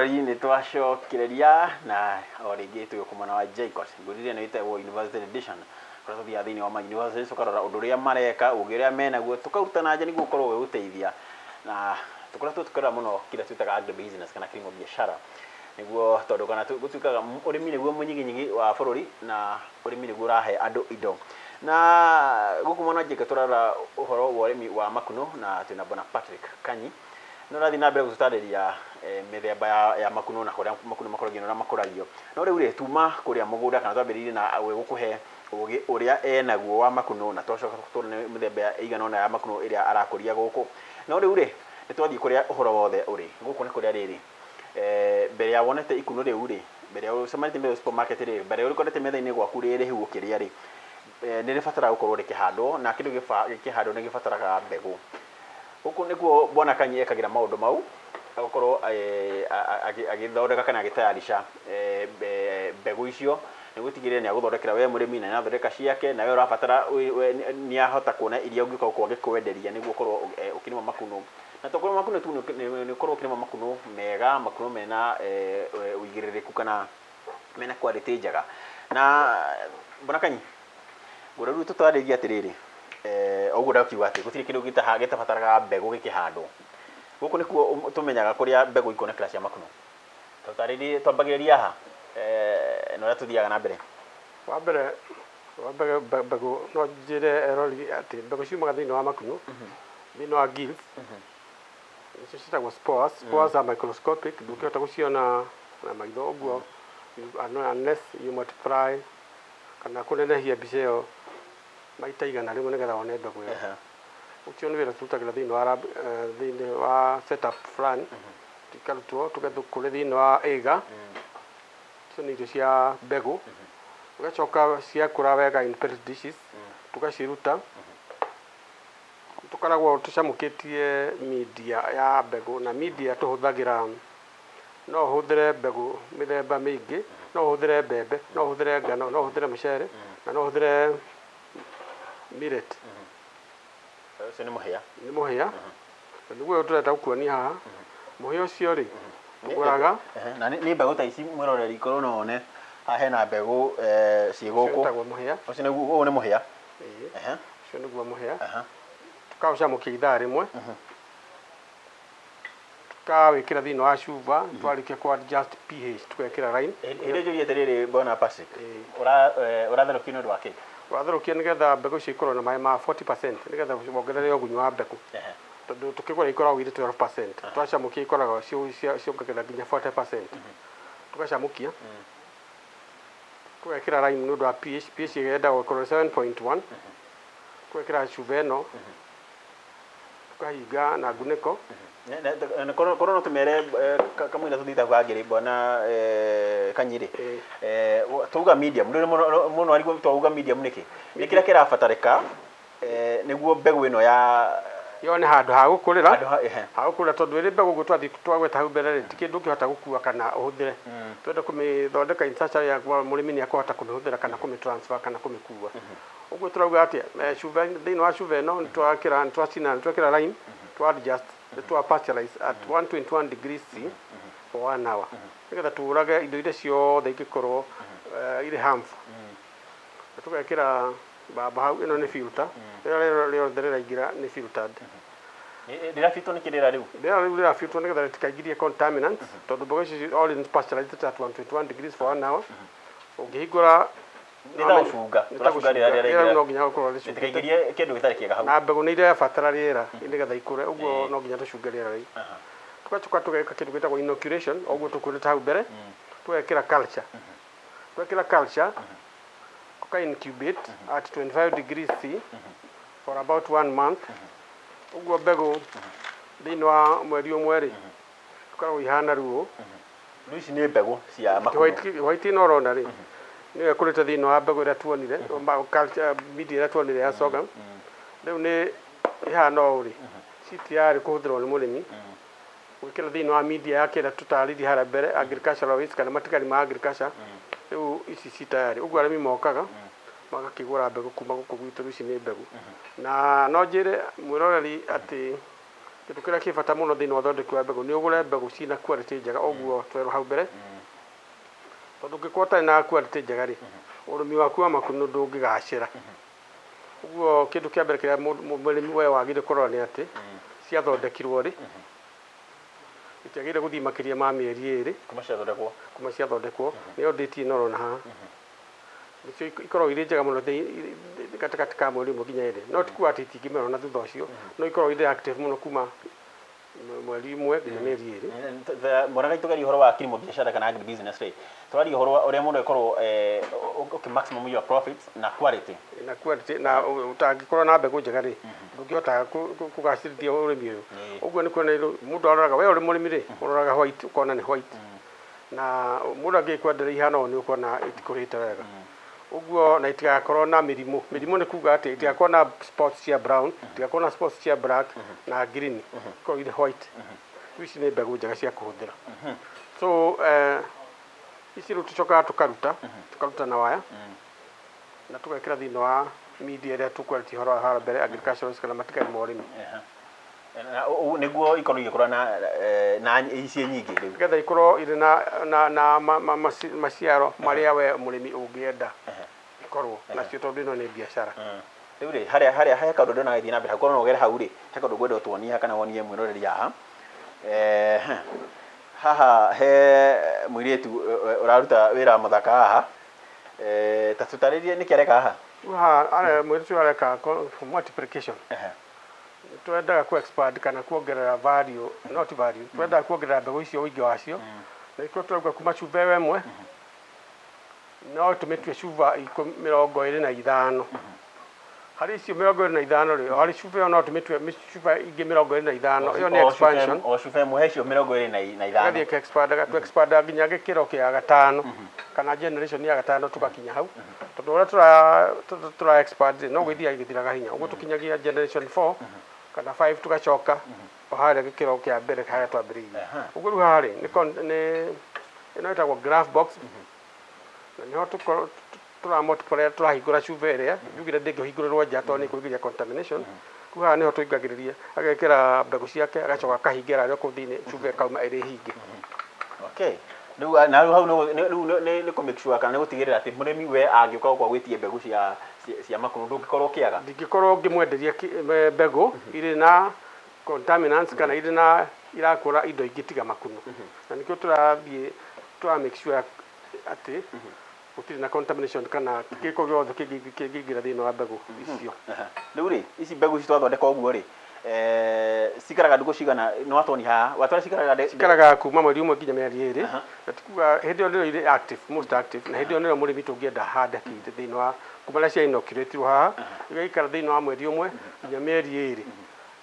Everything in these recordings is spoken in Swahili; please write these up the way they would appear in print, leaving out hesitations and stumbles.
mwiroreri ni twacokereria na origi tukumana wa Jacob ngurire ni ite University Edition kwa sababu ya thini wa university tukarora undu ria mareka ugiria mena guo tukaruta na nje niguo korwo we uteithia na tukoretwo tukora muno kila twitaga agri business kana kilimo biashara niguo tondu kana gutuikaga urimi niguo munyiginyi wa bururi na urimi niguo rahe andu indo na gukumana Jacob turara uhoro wa urimi wa makuno na tuna bona Patrick Kanyi no rathi na mbere gutariria mithemba ya makuno na kuria makuno makoragio na makoragio no riu ri tuma kuria mugunda kana twambiririe na we gukuhe ugi uria enaguo wa makuno na twacoka tune mithemba igana na ya makuno iria arakuria guku no riu ri nitwathie kuria uhoro wothe uri guku ni kuria riri mbere ya wonete ikuno riu ri mbere ya ucemanite mbere supermarket ri mbere uri konete metha-ini gwaku riri hiu ukiria ri ni ribatara gukorwo rikihandwo na kindu gikihandwo ni gibataraga mbegu guku niguo bwana Kanyi ekagira maundu mau agokorwo agithondeka kana agitayarisha mbegu icio nigutigirira ni aguthondekera we murimi na nathondeka ciake na we urabatara ni ahota kuona iria ungikao kwa gikwenderia niguo korwo ukirima makuno na tokorwo makuno tu ni korwo ukirima makuno mega makuno mena uigiririku kana mena quality njega na bwana Kanyi nguraru tutwarigia atiriri oguo ndakiuga ati gutiri kindu gitabataraga mbegu gikihandwo guku nikuo tumenyaga kuria mbegu ikone class ya makuno tutariri twambagiriria ha no ra tuthiaga na mbere wa mbere mbegu no njire erori ati mbegu ciumaga thiini wa makuno thiini wa gills icio citagwo spores are microscopic ndukihota guciona na maitho oguo unless you multiply kana kunenehia mbica ĩyo maita igana rimwe nigetha wone mbegu ĩyo ucio ni wira tutagĩra thiini wa setup plan tikarutwo tugethukuria thiini wa iga icio ni irio cia mbegu ugacoka ciakũra wega in petri dishes tugaciruta tukaragwo tucamukitie media ya mbegu na media tuhuthagira no huthire mbegu mithemba mingi no huthire mbembe no huthire ngano no huthire mucere na no huthire millet ni muhia niguo tureta gukuonia haha muhia ucio ri tuguraga na ni mbegu ta ici mwiroreri korwo no one hahe na mbegu ciguku tagwo muhia ucio niguo ni muhia ucio niguo muhia tukaucamukia ithaa rimwe tukawikira thiini wa cuba twarikia kwa adjust pH tukekira line ire njuri atiriri bona Patrick uratherũkia nĩ ũndũ wa kĩ uratherũkia nigetha mbegu icio ikorwo na maĩ ma 40% nigetha wongerere ũgunyu wa mbegu tondu tukigura ikoragwo iri 12% twacamukia ikoragwo ciongagĩrĩra nginya 40% tugacamukia twekĩra line nĩ ũndũ wa pH igenda gũkorwo 7.1 twekĩra cuba ĩno tukahinga na ngunĩko korwo no tumere kamwina tuthita kwa ngiri bona Kanyiri tuga medium ndio muno arigwo tuga medium niki nikira kirabatarika niguo mbegu ino ya yone handu ha gukurira tondu iri mbegu guo twagweta hau mbere ri tikindu kihota gukua kana uhuthire twende kumithondeka in such ya murimi ni akohota kumihũthĩra kana kumitransfer kana kumikua uguo turauga atia cuba thiini wa cuba ino twakira line to adjust to pasteurize at 121 degrees C for 1 hour nigetha turage indo iria ciothe ikikorwo iri harmful tugekira baba hau ino ni filter rĩo rĩraingira ni filtered rĩra filter ni kĩrĩra rĩu rĩra filter nigetha rĩtikaingĩrie contaminants tondu mbegu ici all in pasteurized at 121 degrees for 1 hour ũngĩhingũra nitagũcunga rĩra no nginya gũkorwo rĩtikaingĩrie kĩndũ gĩtarĩ kĩega hau na mbegu nĩ irabatara rĩera nigetha ikũre ũguo no nginya tũcunge rĩera rĩu tugacoka tugeka kĩndũ gĩtagwo inoculation ũguo tũkwĩrĩte hau mbere twekĩra culture tuka incubate at 25 degrees C for about 1 month ũguo mbegu thiini wa mweri ũmwe rĩ tukoragwo ihana ruo ici nĩ mbegu cia makuno white no rona rĩ niwe kurite thiini wa mbegu ĩrĩa tuonire media ĩrĩa tuonire ya sorghum rĩu nĩ ihana uri citiarĩ kũhũthĩrwo nĩ mũrĩmi gwĩkĩra thiini wa media ya kĩrĩa tũtarĩirie harĩa mbere agricultural waste kana matigari ma agriculture rĩu ici citayarĩ ũguo arĩmi mokaga magakĩgũra mbegu kuma gũkũ gwitũ ici nĩ mbegu na no njĩre mwĩroreri atĩ Kindu kiria kibata muno thiini wa thondeki wa mbegu ni ugure mbegu cina quality njega oguo twero hau mbere tondu ngikota na quality njega ri urimi waku wa makunu ndungigacira uguo kindu kia mbere kiria murimi we wagire kurora ni ati cia thondekirwo ri itiagire guthii makiria ma mieri iri kuma cia thondekwo ni nditi noro na ha nicio ikorwo iri njega muno katikati ka mweri umwe nginya iri no tiku ati itingimera na thutha ucio no ikorwo iri active muno kuma mweri umwe nginya mieri iri moraga itugari horo wa kilimo biashara kana agri business rate twari horo uria mundu ikorwo maximum your profits na quality na utangikorwo na mbegu njega ri ndungihota kugacirithia urimi uyu uguo ni kuona mundu aroraga we uri murimi ri uroraga white ukona ni white na mundu angikwenderea ihana ni ukona itikurite wega uguo na itigakorwo na mirimu ni kuga ati itigakorwo na spots cia brown itigakorwo na spots cia black na green ko ile white ici ni mbegu njega cia kuhuthira so ici ru tucoka tukaruta na waya na tugekira thiini wa media ria tukwality horo hara mbere agricultural kana matikari morimi niguo ikorwo igikora na ici nyingi riu getha ikorwo iri na maciaro maria we murimi ungienda ikorwo nacio tondu ino ni biashara riu ri haria kaundu ndona githii na mbere hakorwo no gere hau ri he kaundu gwenda tuonia kana wonie mwiroreri haha haha he mwiritu uraruta wira muthaka haha ta tutaririe ni kiareka haha ara mwiritu areka multiplication twendaga ku expand kana kuongerera value not value twendaga kuongerera mbegu icio wingi wacio na iko twauga kuma cuba wemwe no tumetwe cuba 25 hari icio 25 ri hari cuba no tumetwe cuba ingi 25 iyo ni expansion o cuba imwe hecio 25 gathie ke expand nginya gikiro kia gatano kana generation ya gatano tugakinya hau tondu ora tura expand no gwithia githiraga hinya uguo tukinyagia generation 4 kana 5 tugacoka bahari gikiro kia mbere kaya twambiriria uguo ru hari ni ino itagwo graph box na niho tura multiply turahingura cuba iria yugire ndingihingurwo nja to ni kuigiria contamination kuha niho tuingagiriria agekira mbegu ciake agacoka kahingira rio kuthini cuba kauma iri hinge okay na hau ni ku make sure kana ni gutigirira ati murimi we angiuka kwa gwitie mbegu cia makunu ndungikorwo kiaga ndingikorwo ngimwenderia mbegu iri na contaminants kana iri na irakura indo ingitiga makunu na nikio turathie make sure ati gutiri na contamination kana giko giothe kingigira thiini wa mbegu icio riu ri ici mbegu ici twathondeka uguo ri sikaraga ndugo cigana no watoni haha watwara sikaraga kuma mweri umwe nginya mieri iri na tikuga hindi onero iri active most active na hindi onero murimi tungienda handa kinde thiini wa kumala cia inoculatio haha igaikara thiini wa mweri umwe nginya mieri iri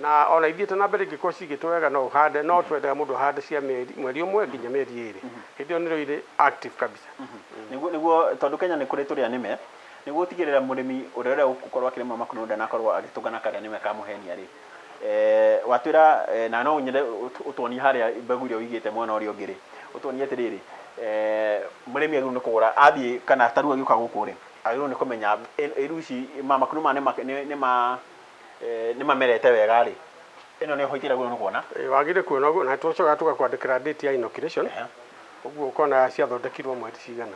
na ona ithiete na mbere ngiko cigitwega no hande no twendaga mundu hande cia mweri umwe nginya mieri iri hindi onero iri active kabisa niguo tondu Kenya ni kuri turia nime niguo tigirira murimi uria gukorwo akirima makunu ndana korwo agitugana karia nime kamuhenia ri watwira na no nyende utoni haria mbegu iria wigite mwena uria ungiri utoni atiriri murimi agiru ni kugura athie kana taru agiuka guku ri agiru ni kumenya iruci makunu ma ni mamerete wega ri ino ni hoitira guo nukuona wagire kuona uguo na tucoka tugakwandikira date ya inoculation uguo ukona cia thondekirwo mweri cigana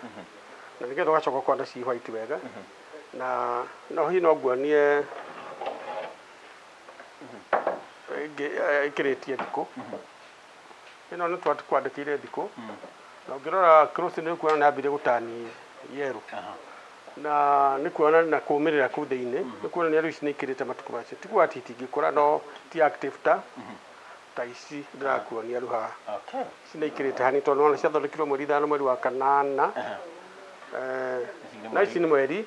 na nigetha ugacoka kwanda ci white wega na no hino nguonie ikiritie thiku ino ni twandikire thiku na ngirora cross ni kuona na ambire gutani yero na ni kuona na kumirira ku thiini ni kuona ni aruci ni ikirite matuku macio tiku atitingi kura no ti active ta ici ndirakuonia ruha okay cina ikirite hani tondu ona ciathondekirwo mweri 5 mweri wa kanana na ici ni mweri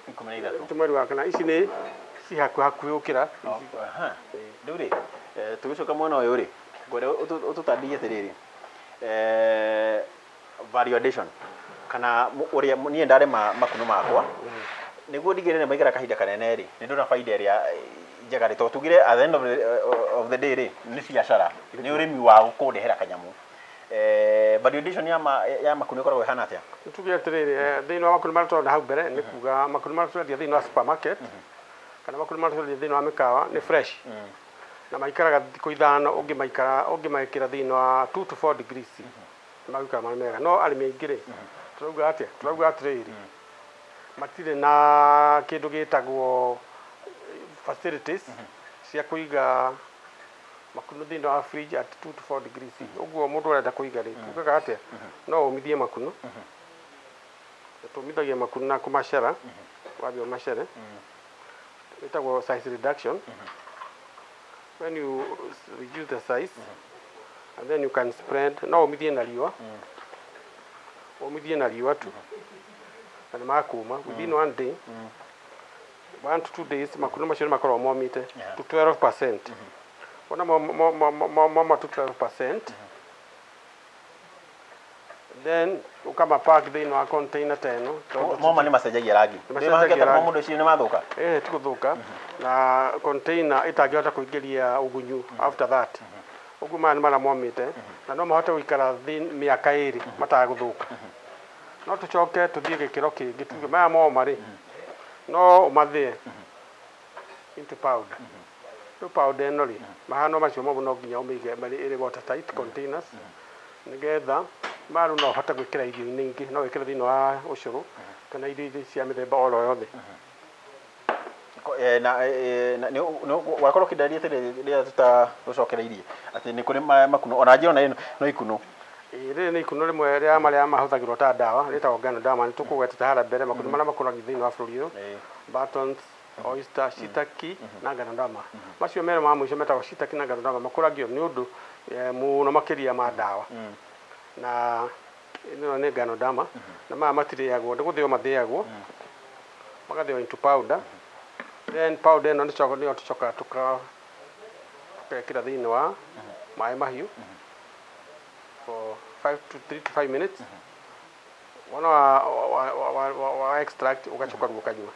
13 wa kanana ici ni ci hakuhi ukira riu ri tugicoka mwena uyu ri ngwenda ututandie atiriri variation kana uria nie ndare makunu makwa niguo ndigire maigara kahinda kanene ri ni ndona faida iria njega ri to tugire at the end of the day ri ni biashara ni urimi wa gukundehera kanyamu variation ya makunu korwo hana atia tugire atiriri thiini wa makunu maria tona hau mbere ni kuga makunu maria twendia thiini wa supermarket kana makunu maria twendia thiini wa mikawa ni fresh na maikaraga thikũ ithano ũngĩmaikĩra thĩinĩ wa 2 to 4 degrees magũikara marĩ mega no arĩmi aingĩ rĩ turauga atĩrĩrĩ matirĩ na kĩndũ gĩtagwo facilities cia kũiga makunũ thĩinĩ wa fridge at 2 to 4 degrees ũguo mũndũ arenda kũiga rĩ tugaga atĩa no ũmithie makunũ tũmithagia makunũ na kũmacera wambia ũmacere ĩtagwo size reduction when you reduce the size and then you can spread no ũmithie na riũa tu na makuma within 1 day 1 to 2 days makunũ macio makorwo momite to 12%. Ona mama to 12%. Then ukama pack thĩinĩ wa container ta ĩno mama nĩ macenjagia rangi nĩmahakĩte mũndũ ũcio nĩ mathũka ti gũthũka na container ĩtangĩhota kũingĩria ũgunyu after that ũguo maya nĩ marĩa momĩte na no mahote gũikara mĩaka 2 matagũthũka no tũcoke tũthiĩ gĩkĩro kĩngĩ tuge maya moma rĩ no ũmathĩe into powder rĩu powder ĩno rĩ mahano macio momũ no nginya ũmĩige ĩrĩ water tight containers nĩgetha maru no hote gwĩkĩra irio-inĩ ingĩ no wĩkĩre thĩinĩ wa ũcũrũ kana irio ingĩ cia mĩthemba oro yothe wakorwo kĩndaria rĩrĩa tũtagũcokereirie atĩ nĩ kũrĩ makunũ ona njĩra no ikunũ rĩrĩ nĩ ikunũ rĩmwe rĩa marĩa mahũthagĩrwo ta ndawa rĩtagwo ganodama nĩ tũkũgwetete harĩa mbere makunũ marĩa makũragio thĩinĩ wa bũrũri ũyũ buttons oyster shiitake na ganodama macio merĩ ma mũico metagwo shiitake na ganodama makũragio nĩ ũndũ mũno makĩria ma ndawa na ĩno nĩ ganodama na maya matirĩagwo nĩ gũthĩo mathĩagwo magathĩo into powder then powder ĩno nĩyo tũcokaga tũkekĩra thĩinĩ wa maĩ mahiũ for 3 to 5 minutes wona wa extract ugacoka ukanyua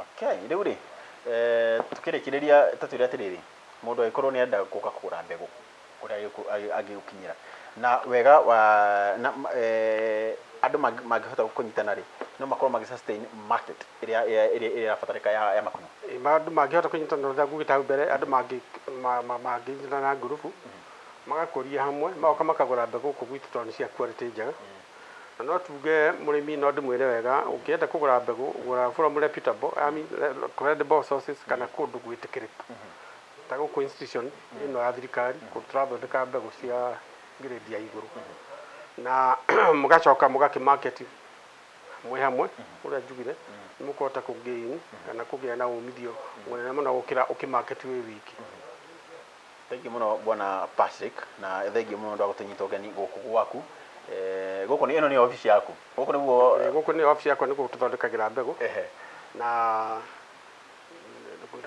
okay rĩu rĩ tukĩrĩkĩrĩria tatwĩra atĩrĩrĩ mũndũ agĩkorwo nĩ enda gũka kũgũra mbegũ kũrĩa angĩgũkinyĩra na wega wa andũ mangĩhota kũnyitana rĩ no makorwo sustain market ĩrĩa ĩrabatarĩka ya makunũ andũ mangĩhota kũnyitana rĩrĩa ngugĩte hau mbere andũ mangĩnyitana na ngurubu magakũria hamwe magoka makagũra mbegũ gũkũ gwitũ tondũ nĩ cia quality njega na no tuge mũrĩmi no ndĩmwĩre wega ũkĩenda kũgũra mbegũ gũra from reputable credible sources kana kũndũ gwĩtĩkĩrĩku ta gũkũ institution ĩno ya thirikari tũrathondeka mbegũ cia grade ya igũrũ na mũgacoka mũgakĩmarket mwĩ hamwe ũrĩa njugire nĩ mũkũhota kũgain kana kũgĩa na umithio mũnene mũno gũkĩra ũkĩmarket wĩ wiki. Thank you muno bwana Patrick na thank you muno ndwa gũtũnyita ũgeni gũkũ gwaku gũkũ nĩ ĩno nĩ office yaku gũkũ nĩ office yakwa nĩkuo tũthondekagĩra mbegũ na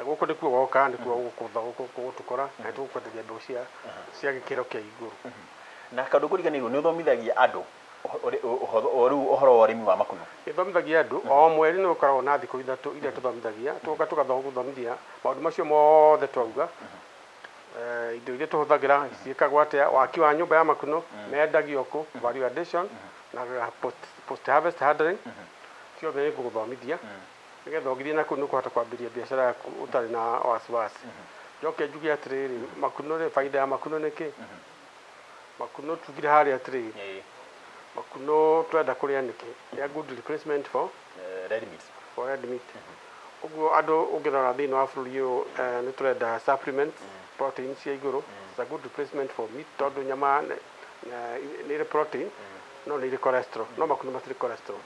gũkũ nĩkuo woka nĩkuo gũtũkora na tũgũkwenderia mbegũ cia gĩkĩro kĩa igũrũ na kaũndũ kũriganĩirwo nĩ ũthomithagia andũ ũhoro wa ũrĩmi wa makunũ gĩthomithagia andũ o mweri nĩ ũkoragwo na thikũ ithatũ iria tũthomithagia tũgoka tũgathomithia maũndũ macio mothe twauga indo iria tũhũthagĩra ciĩkagwo atĩa waki wa nyũmba ya makunũ mendagio kũ value addition na post harvest handling ciothe nĩ ngũgũthomithia nĩgetha ũgĩthiĩ nakũu nĩ ũkũhota kwambĩrĩria biacara yaku ũtarĩ na wasiwasi njoke njuge atĩrĩrĩ makunũ rĩ baida ya makunũ nĩ kĩ makunũ tugire harĩa atĩrĩrĩ makunũ twenda kũrĩa nĩkĩ ya good replacement for red meat ũguo andũ ũngĩrora thĩinĩ wa bũrũri ũyũ nĩ tũrenda supplements protein cia igũrũ it's a good replacement for meat tondũ nyama nĩ ĩrĩ protein no nĩ ĩrĩ cholesterol no makunũ matirĩ cholesterol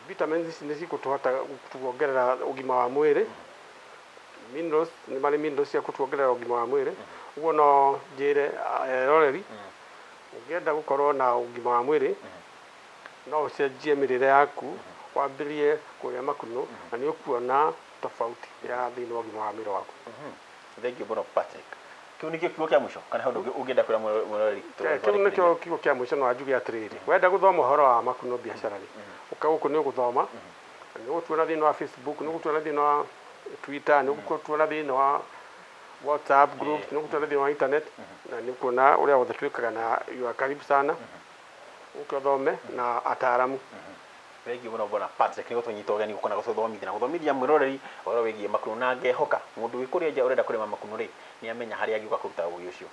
vitamins ici nĩ cikũtũhota kuongerera ũgima wa mwĩrĩ minerals nĩ marĩ minerals cia kuongerera ũgima wa mwĩrĩ ũguo no njĩre roreri ũngĩenda gũkorwo na ũgima wa mwĩrĩ no ũcenjie mĩrĩre yaku wambĩrĩrie kũrĩa makunũ na nĩ ũkuona tofauti ya thĩinĩ wa ũgima wa mwĩrĩ waku. Thank you bro Patrick. Kĩu nĩ kiugo kĩa mũico kana handũ ũngĩenda kwĩra mũrori kĩu nĩkĩo kiugo kĩa mũico no anjuge atĩrĩrĩ wenda gũthoma ũhoro wa makunũ biacara-rĩ ũka gũkũ nĩ ũgũthoma nĩ ũgũtuona thĩinĩ wa Facebook nĩ ũgũtuona thĩinĩ wa Twitter nĩ ũgũtuona thĩinĩ wa WhatsApp groups nĩ ũgũtuona thĩinĩ wa internet na nĩ kuona ũrĩa wothe twĩkaga na you are karibu sana ũkĩthome na ataaramu Thengi muno bona Patrick ni gutunyita ugeni gukona guthomithia na guthomithia mwiroreri oro wigie makunu na ngehoka mundu wikuria nja urenda kurima makunu ri ni amenya haria agiuka kuruta ugi ucio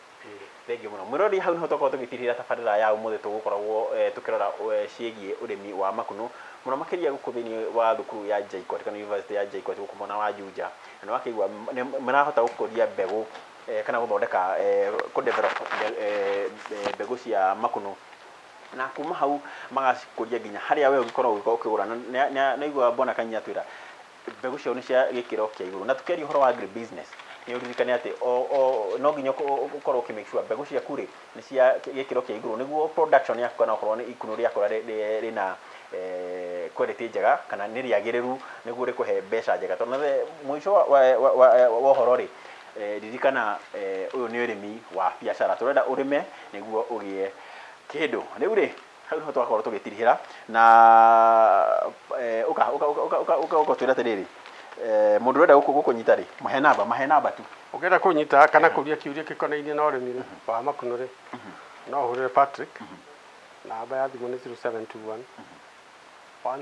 thengi muno mwiroreri hau niho tokoro tugitirira tabarira ya umuthe tugukoragwo tukirora ciegie urimi wa makunu muno makiria guku thini wa thukuru ya JKUAT kana university ya JKUAT guku mona wa Juja na wakigwa marahota gukuria mbegu kana guthondeka ku develop mbegu cia makunu na kuma hau magacikuria ginya haria we ugikorwo ukigura na igwa bona kanya twira mbegu cio ni cia gikiro kia iguru na tukeria horo wa agri business ni uririkane ati no ginya ukorwo ukimake sure mbegu cia kuri ni cia gikiro kia iguru niguo production yaku kana ukorwo ni ikunu ria kora rina quality njega kana ni riagiriru niguo rikuhe mbeca njega tondu mwisho wa horo ri ririkana uyu ni urimi wa biashara turenda urime niguo ugie kindu riu ri hau no twakorwo tugitirihira na uka twira tiriri mundu renda gukunyita ri mahe namba tu ukenda kunyita kana kuria kiuria kikonainie na urimi wa makunu ri no hurire Patrick namba ya thimu ni 0721 16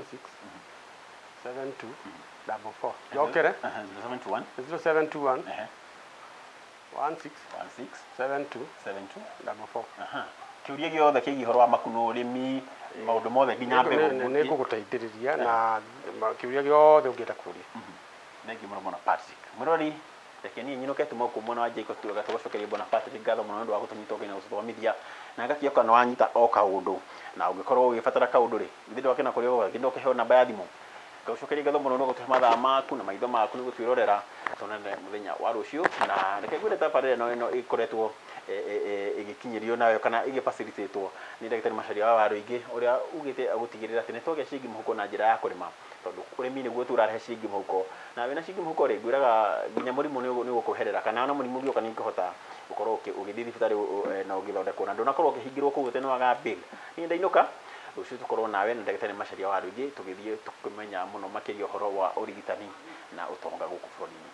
72 44 yokere 0721 16 72 44 kiuria giothe kigi horo wa makunu urimi maundu mothe ginya mbegu ne guguteithiriria na kiuria giothe ungienda kuria thengi muno muno Patrick murori reke ni nyinuke tumoko mwana wa JKUAT tuga tugacokeria bona Patrick ngatho muno ndu wa gutunyita ugeni guthomithia na ngakioka no wanyita o kaundu na ungikorwo ugibatara kaundu ri thindo wake na kurio thindo ukiheo namba ya thimu gaucokeria ngatho muno no gutuhe mathaa maku na maitho maku ni gutwirorera tonene muthenya wa rucio na reke gwire tabarire no ikoretwo igikinyirio nayo kana igifacilitatwo ni ndagitari Macharia wa Waruingi uria ugite agutigirira ati nitoge cingi muhuko na njira ya kurima tondu urimi niguo turarehe cingi muhuko na wina cingi muhuko ri gwiraga ginya murimu ni gukuherera kana na murimu gioka ni kuhota gukorwo ugithii thibitari na ugithondekwo na ndunakorwo ukihingirwo kuu tene waga bill ni ndainuka rucio tukorwo nawe na ndagitari Macharia wa Waruingi tugithie tukumenya muno makiria horo wa urigitani na utonga guku bururi-ini.